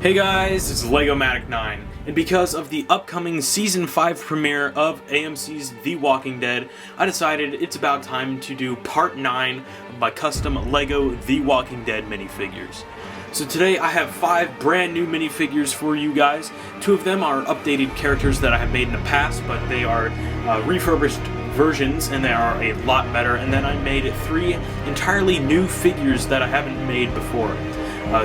Hey guys, it's LEGOmatic 9, and because of the upcoming Season 5 premiere of AMC's The Walking Dead, I decided it's about time to do Part 9 of my custom LEGO The Walking Dead minifigures. So today I have 5 brand new minifigures for you guys. 2 of them are updated characters that I have made in the past, but they are refurbished versions and they are a lot better. And then I made 3 entirely new figures that I haven't made before.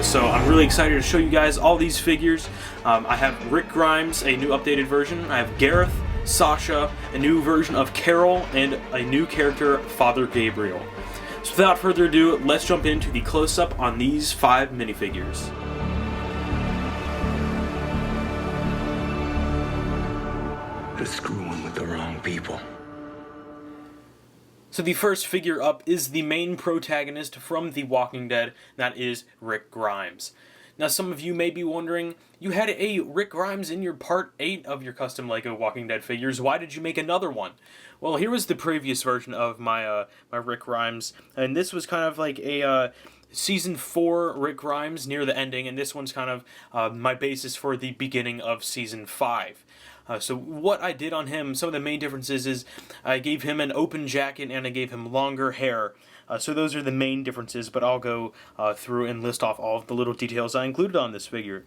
So I'm really excited to show you guys all these figures. I have Rick Grimes, a new updated version. I have Gareth, Sasha, a new version of Carol, and a new character, Father Gabriel. So without further ado, let's jump into the close-up on these 5 minifigures. They're screwing with the wrong people. So the first figure up is the main protagonist from The Walking Dead, and that is Rick Grimes. Now some of you may be wondering, you had a Rick Grimes in your Part 8 of your custom LEGO Walking Dead figures, why did you make another one? Well, here was the previous version of my my Rick Grimes, and this was kind of like a Season 4 Rick Grimes near the ending, and this one's kind of my basis for the beginning of Season 5. So what I did on him, some of the main differences is I gave him an open jacket and I gave him longer hair. So those are the main differences, but I'll go through and list off all of the little details I included on this figure.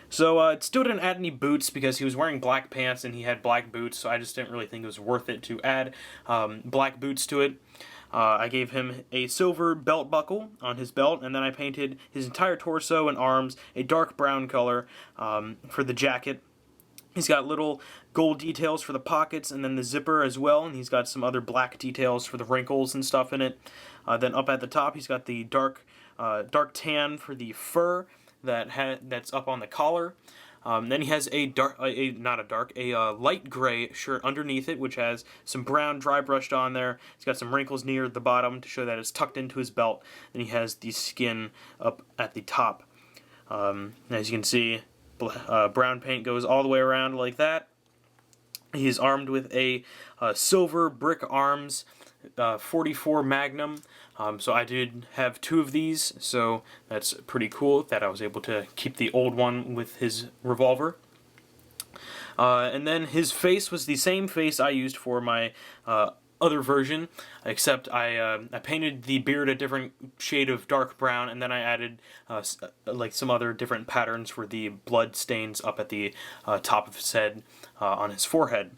So it still didn't add any boots because he was wearing black pants and he had black boots, so I just didn't really think it was worth it to add black boots to it. I gave him a silver belt buckle on his belt, and then I painted his entire torso and arms a dark brown color for the jacket. He's got little gold details for the pockets and then the zipper as well, and he's got some other black details for the wrinkles and stuff in it. Then up at the top, he's got the dark tan for the fur that's up on the collar. Then he has a light gray shirt underneath it, which has some brown dry brushed on there. He's got some wrinkles near the bottom to show that it's tucked into his belt. And he has the skin up at the top. As you can see, brown paint goes all the way around like that. He's armed with a silver brick arms 44 Magnum. So I did have 2 of these, so that's pretty cool that I was able to keep the old one with his revolver. And then his face was the same face I used for my other version, except I painted the beard a different shade of dark brown, and then I added like some other different patterns for the blood stains up at the top of his head on his forehead.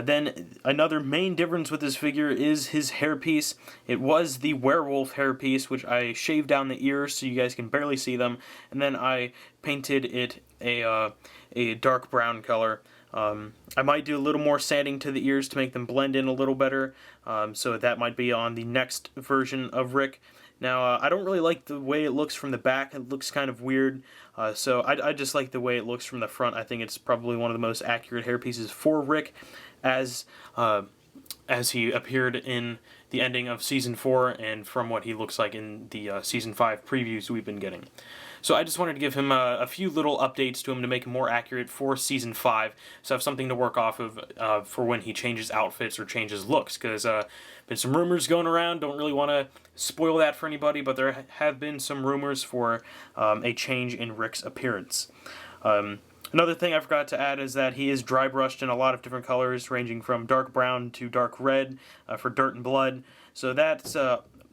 Then another main difference with this figure is his hairpiece. It was the werewolf hairpiece, which I shaved down the ears so you guys can barely see them, and then I painted it a dark brown color. I might do a little more sanding to the ears to make them blend in a little better, so that might be on the next version of Rick. Now, I don't really like the way it looks from the back. It looks kind of weird, so I just like the way it looks from the front. I think it's probably one of the most accurate hairpieces for Rick as he appeared in the ending of Season 4 and from what he looks like in the Season 5 previews we've been getting. So I just wanted to give him a few little updates to him to make him more accurate for Season 5, so I have something to work off of for when he changes outfits or changes looks, because been some rumors going around. Don't really want to spoil that for anybody, but there have been some rumors for a change in Rick's appearance. Another thing I forgot to add is that he is dry brushed in a lot of different colors, ranging from dark brown to dark red for dirt and blood. So that's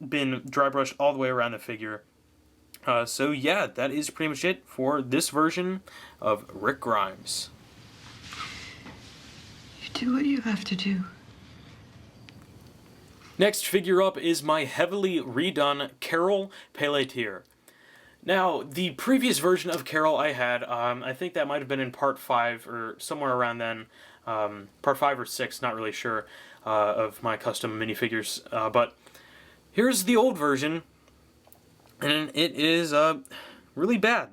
been dry brushed all the way around the figure. So yeah, that is pretty much it for this version of Rick Grimes. You do what you have to do. Next figure up is my heavily redone Carol PELEWER. Now, the previous version of Carol I had, I think that might have been in Part 5 or somewhere around then, Part 5 or 6, not really sure, of my custom minifigures, but here's the old version, and it is really bad.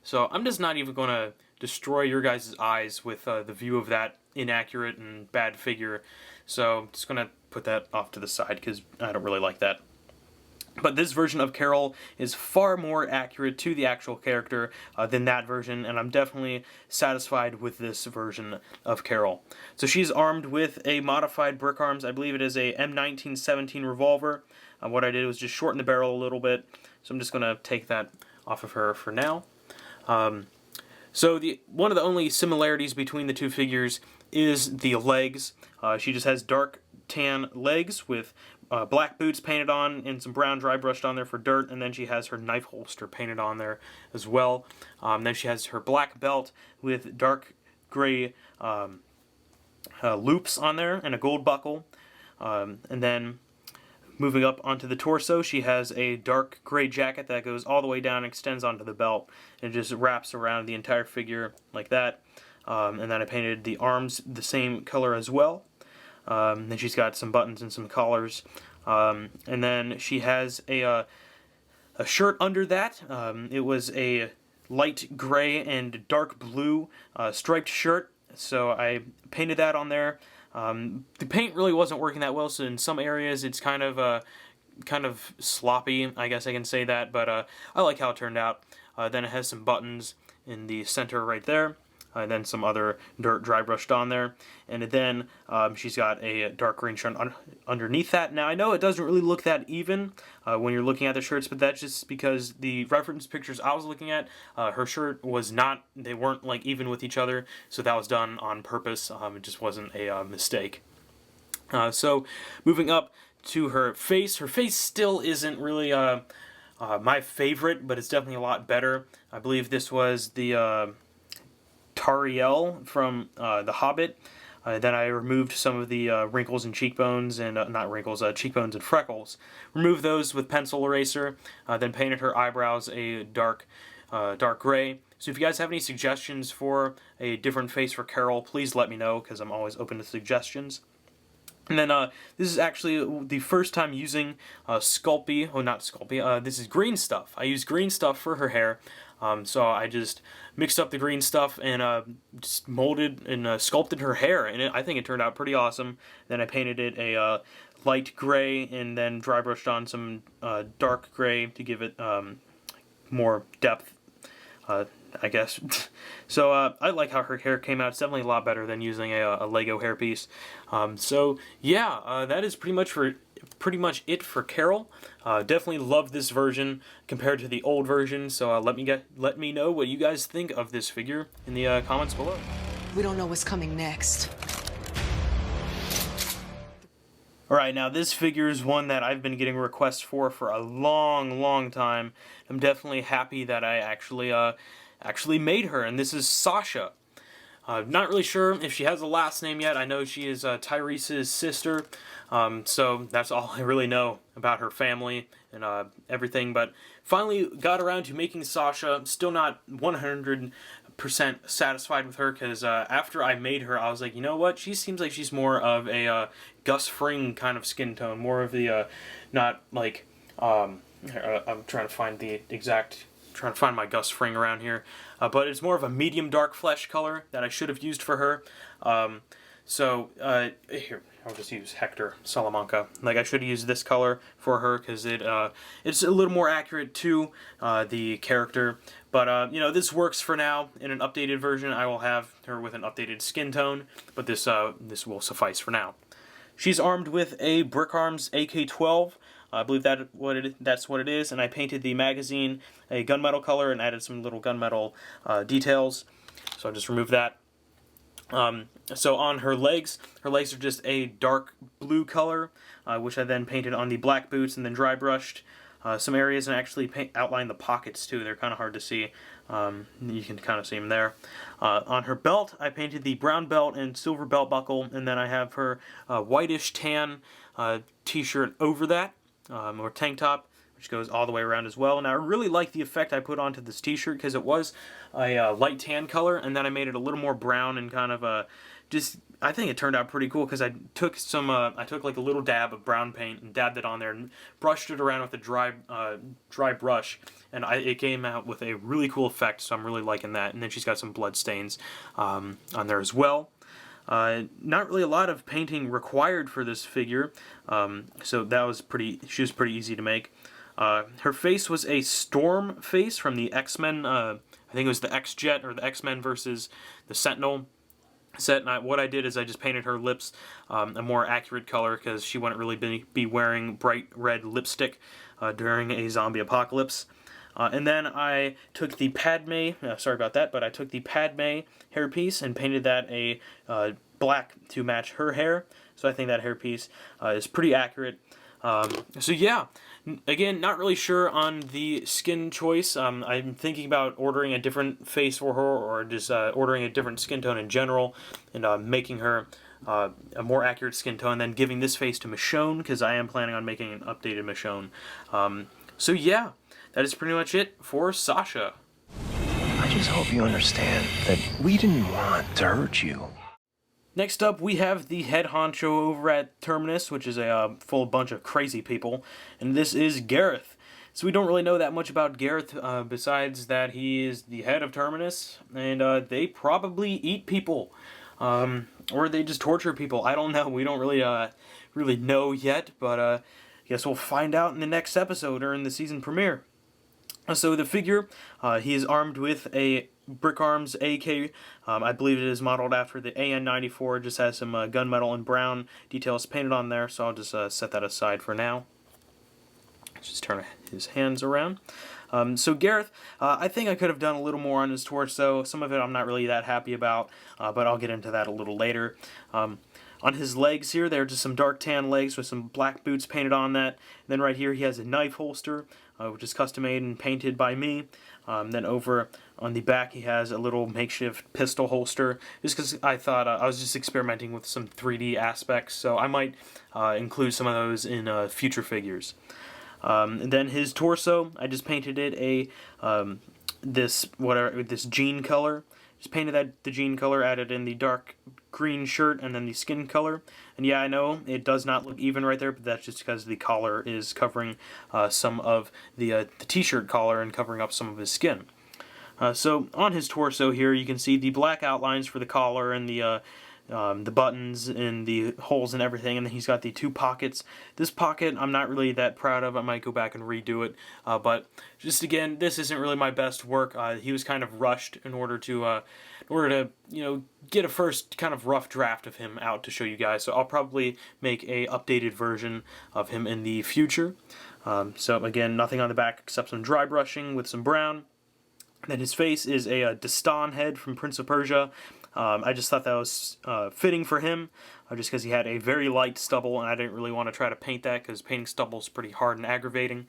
So I'm just not even going to destroy your guys' eyes with the view of that inaccurate and bad figure, so I'm just going to put that off to the side because I don't really like that. But this version of Carol is far more accurate to the actual character than that version, and I'm definitely satisfied with this version of Carol. So she's armed with a modified brick arms. I believe it is a M1917 revolver. What I did was just shorten the barrel a little bit, so I'm just going to take that off of her for now. So one of the only similarities between the two figures is the legs. She just has dark tan legs with black boots painted on and some brown dry brushed on there for dirt, and then she has her knife holster painted on there as well. Then she has her black belt with dark gray loops on there and a gold buckle. And then moving up onto the torso, she has a dark gray jacket that goes all the way down and extends onto the belt and just wraps around the entire figure like that. And then I painted the arms the same color as well. Then she's got some buttons and some collars. And then she has a shirt under that. It was a light gray and dark blue striped shirt. So I painted that on there. The paint really wasn't working that well, so in some areas it's kind of sloppy, I guess I can say that, but I like how it turned out. Then it has some buttons in the center right there, and then some other dirt dry brushed on there, and then she's got a dark green shirt underneath that. Now I know it doesn't really look that even when you're looking at the shirts, but that's just because the reference pictures I was looking at, her shirt was not, they weren't like even with each other, so that was done on purpose. It just wasn't a mistake. So moving up to her face still isn't really my favorite, but it's definitely a lot better. I believe this was the Tariel from The Hobbit. Then I removed some of the wrinkles and cheekbones, and not wrinkles, cheekbones and freckles. Removed those with pencil eraser. Then painted her eyebrows a dark gray. So if you guys have any suggestions for a different face for Carol, please let me know, because I'm always open to suggestions. And then this is actually the first time using Sculpey. Oh, not Sculpey. This is green stuff. I used green stuff for her hair. So I just mixed up the green stuff and just molded and sculpted her hair, and I think it turned out pretty awesome. Then I painted it a light gray and then dry brushed on some dark gray to give it more depth, I guess. So I like how her hair came out. It's definitely a lot better than using a Lego hairpiece. So yeah, that is pretty much it for Carol. Definitely love this version compared to the old version. So let me know what you guys think of this figure in the comments below. We don't know what's coming next. Alright, now this figure is one that I've been getting requests for a long time. I'm definitely happy that I actually made her, and this is Sasha. Not really sure if she has a last name yet. I know she is Tyrese's sister, so that's all I really know about her family and everything. But finally got around to making Sasha. Still not 100% satisfied with her, because after I made her, I was like, you know what? She seems like she's more of a Gus Fring kind of skin tone, more of the not like I'm trying to find the exact. Trying to find my Gus Fring around here, but it's more of a medium dark flesh color that I should have used for her. Here, I'll just use Hector Salamanca. Like, I should have used this color for her, because it's a little more accurate to the character. But you know, this works for now. In an updated version, I will have her with an updated skin tone, but this will suffice for now. She's armed with a Brick Arms AK-12. I believe that's what it is, and I painted the magazine a gunmetal color and added some little gunmetal details. So I just removed that. So on her legs are just a dark blue color, which I then painted on the black boots and then dry brushed some areas and actually outlined the pockets too. They're kind of hard to see. You can kind of see them there. On her belt, I painted the brown belt and silver belt buckle, and then I have her whitish tan t-shirt over that. Or tank top, which goes all the way around as well. And I really like the effect I put onto this t-shirt, because it was a light tan color, and then I made it a little more brown and kind of I think it turned out pretty cool, because I took like a little dab of brown paint and dabbed it on there and brushed it around with a dry brush, and it came out with a really cool effect. So I'm really liking that. And then she's got some blood stains on there as well. Not really a lot of painting required for this figure, so that was she was pretty easy to make. Her face was a Storm face from the X-Men, I think it was the X-Jet or the X-Men versus the Sentinel set, and what I did is I just painted her lips a more accurate color, because she wouldn't really be wearing bright red lipstick during a zombie apocalypse. And then I took the Padme, sorry about that, but I took the Padme hairpiece and painted that a black to match her hair. So I think that hairpiece is pretty accurate. So yeah, again, not really sure on the skin choice. I'm thinking about ordering a different face for her, or just ordering a different skin tone in general, and making her a more accurate skin tone, and then giving this face to Michonne, because I am planning on making an updated Michonne. So yeah, that is pretty much it for Sasha. I just hope you understand that we didn't want to hurt you. Next up, we have the head honcho over at Terminus, which is a full bunch of crazy people, and this is Gareth. So we don't really know that much about Gareth, besides that he is the head of Terminus, and they probably eat people, or they just torture people. I don't know. We don't really know yet, but I guess we'll find out in the next episode or in the season premiere. So the figure, he is armed with a Brick Arms AK. I believe it is modeled after the AN-94. It just has some gunmetal and brown details painted on there, so I'll just set that aside for now. Just turn his hands around. So Gareth, I think I could have done a little more on his torso. Some of it I'm not really that happy about, but I'll get into that a little later. On his legs here, they're just some dark tan legs with some black boots painted on that. And then right here he has a knife holster, which is custom made and painted by me. Then over on the back he has a little makeshift pistol holster, just because I thought I was just experimenting with some 3D aspects, so I might include some of those in future figures. And then his torso, I just painted it this jean color. Just painted the jean color, added in the dark green shirt, and then the skin color. And yeah, I know it does not look even right there, but that's just because the collar is covering some of the t-shirt collar and covering up some of his skin. So on his torso here, you can see the black outlines for the collar and the buttons and the holes and everything, and then he's got the two pockets. This pocket I'm not really that proud of. I might go back and redo it, but just again, this isn't really my best work. He was kind of rushed in order to get a first kind of rough draft of him out to show you guys. So I'll probably make a updated version of him in the future. So again, nothing on the back except some dry brushing with some brown. Then his face is a Dastan head from Prince of Persia. I just thought that was fitting for him, just because he had a very light stubble, and I didn't really want to try to paint that, because painting stubble is pretty hard and aggravating.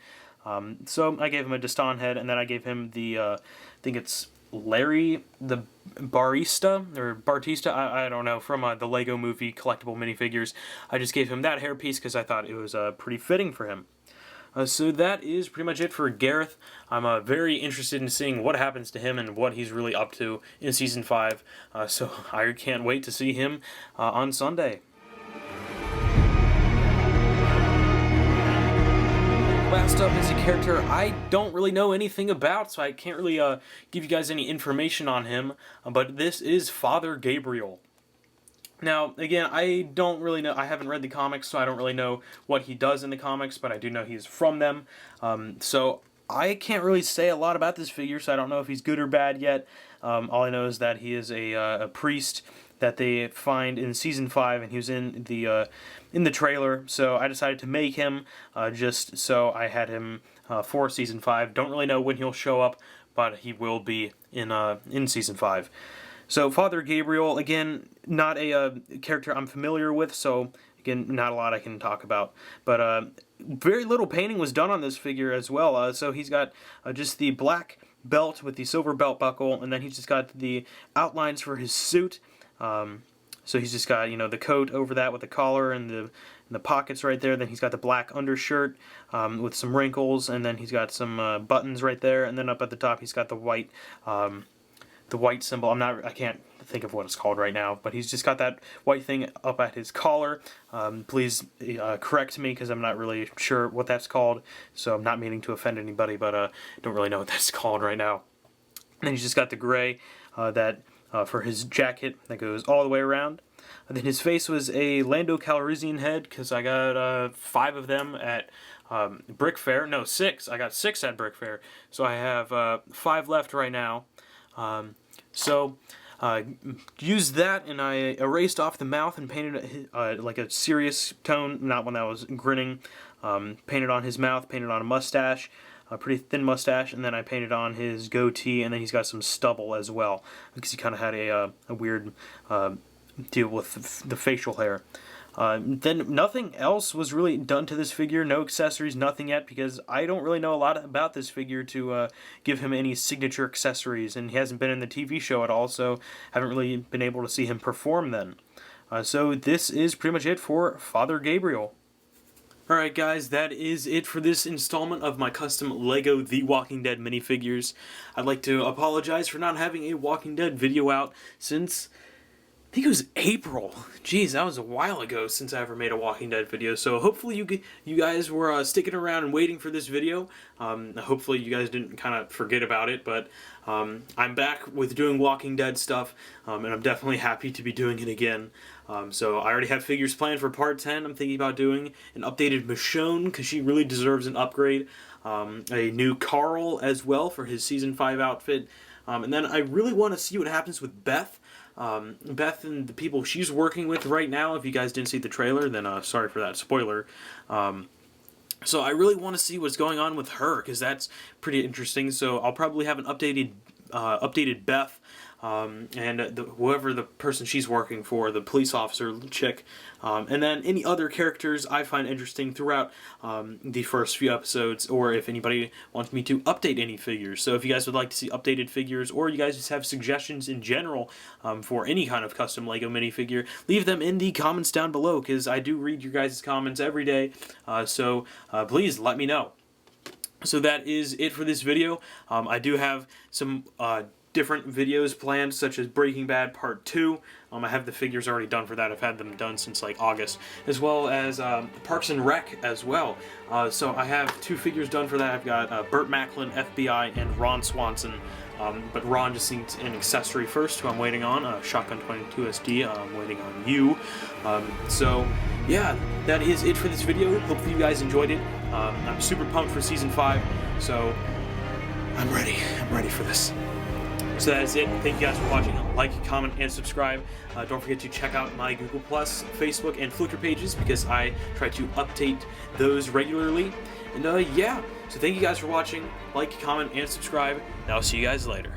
So I gave him a Dastan head, and then I gave him the, I think it's Larry the Barista, or Bartista, I don't know, from the Lego Movie collectible minifigures. I just gave him that hairpiece because I thought it was pretty fitting for him. So that is pretty much it for Gareth. I'm very interested in seeing what happens to him and what he's really up to in Season 5. So I can't wait to see him on Sunday. Last up is a character I don't really know anything about, so I can't really give you guys any information on him, but this is Father Gabriel. Now, again, I don't really know, I haven't read the comics, so I don't really know what he does in the comics, but I do know he's from them. So I can't really say a lot about this figure, so I don't know if he's good or bad yet. All I know is that he is a priest that they find in Season 5, and he was in the trailer, so I decided to make him just so I had him for Season 5. Don't really know when he'll show up, but he will be in Season 5. So Father Gabriel, again, not a character I'm familiar with, so again, not a lot I can talk about. But very little painting was done on this figure as well. So he's got just the black belt with the silver belt buckle, and then he's just got the outlines for his suit. So he's just got, the coat over that with the collar and the pockets right there. Then he's got the black undershirt with some wrinkles, and then he's got some buttons right there. And then up at the top, he's got the white symbol. I can't think of what it's called right now, but he's just got that white thing up at his collar. Please correct me, because I'm not really sure what that's called, so I'm not meaning to offend anybody, but I don't really know what that's called right now. And then he's just got the gray for his jacket that goes all the way around. And then his face was a Lando Calrissian head, because I got 5 of them at Brick Fair. No, 6. I got 6 at Brick Fair, so I have 5 left right now. So used that, and I erased off the mouth and painted like a serious tone, not one that was grinning. Painted on his mouth, painted on a mustache. a pretty thin mustache, and then I painted on his goatee, and then he's got some stubble as well, because he kind of had a weird deal with the facial hair. Then nothing else was really done to this figure, no accessories, nothing yet, because I don't really know a lot about this figure to give him any signature accessories, and he hasn't been in the TV show at all, so haven't really been able to see him perform then. So this is pretty much it for Father Gabriel. Alright guys, that is it for this installment of my custom LEGO The Walking Dead minifigures. I'd like to apologize for not having a Walking Dead video out since I think it was April. Jeez, that was a while ago since I ever made a Walking Dead video. So hopefully you guys were sticking around and waiting for this video. Hopefully you guys didn't kind of forget about it. But I'm back with doing Walking Dead stuff, and I'm definitely happy to be doing it again. So I already have figures planned for part 10. I'm thinking about doing an updated Michonne, because she really deserves an upgrade. A new Carl as well for his Season 5 outfit. And then I really want to see what happens with Beth. Beth and the people she's working with right now. If you guys didn't see the trailer, then sorry for that spoiler. So I really want to see what's going on with her, because that's pretty interesting. So I'll probably have an updated Beth, and whoever the person she's working for, the police officer chick, and then any other characters I find interesting throughout the first few episodes, or if anybody wants me to update any figures. So if you guys would like to see updated figures, or you guys just have suggestions in general for any kind of custom LEGO minifigure, leave them in the comments down below, because I do read your guys' comments every day, so please let me know. So that is it for this video. I do have some different videos planned, such as Breaking Bad Part 2. I have the figures already done for that. I've had them done since like August, as well as Parks and Rec as well. So I have 2 figures done for that. I've got Burt Macklin, FBI, and Ron Swanson. But Ron just needs an accessory first, who I'm waiting on. Shotgun 22 SD, I'm waiting on you. So yeah, that is it for this video. Hopefully you guys enjoyed it. I'm super pumped for Season 5, so I'm ready for this. So that is it. Thank you guys for watching. Like, comment, and subscribe. Don't forget to check out my Google+, Facebook, and Flickr pages, because I try to update those regularly. And yeah, so thank you guys for watching. Like, comment, and subscribe. And I'll see you guys later.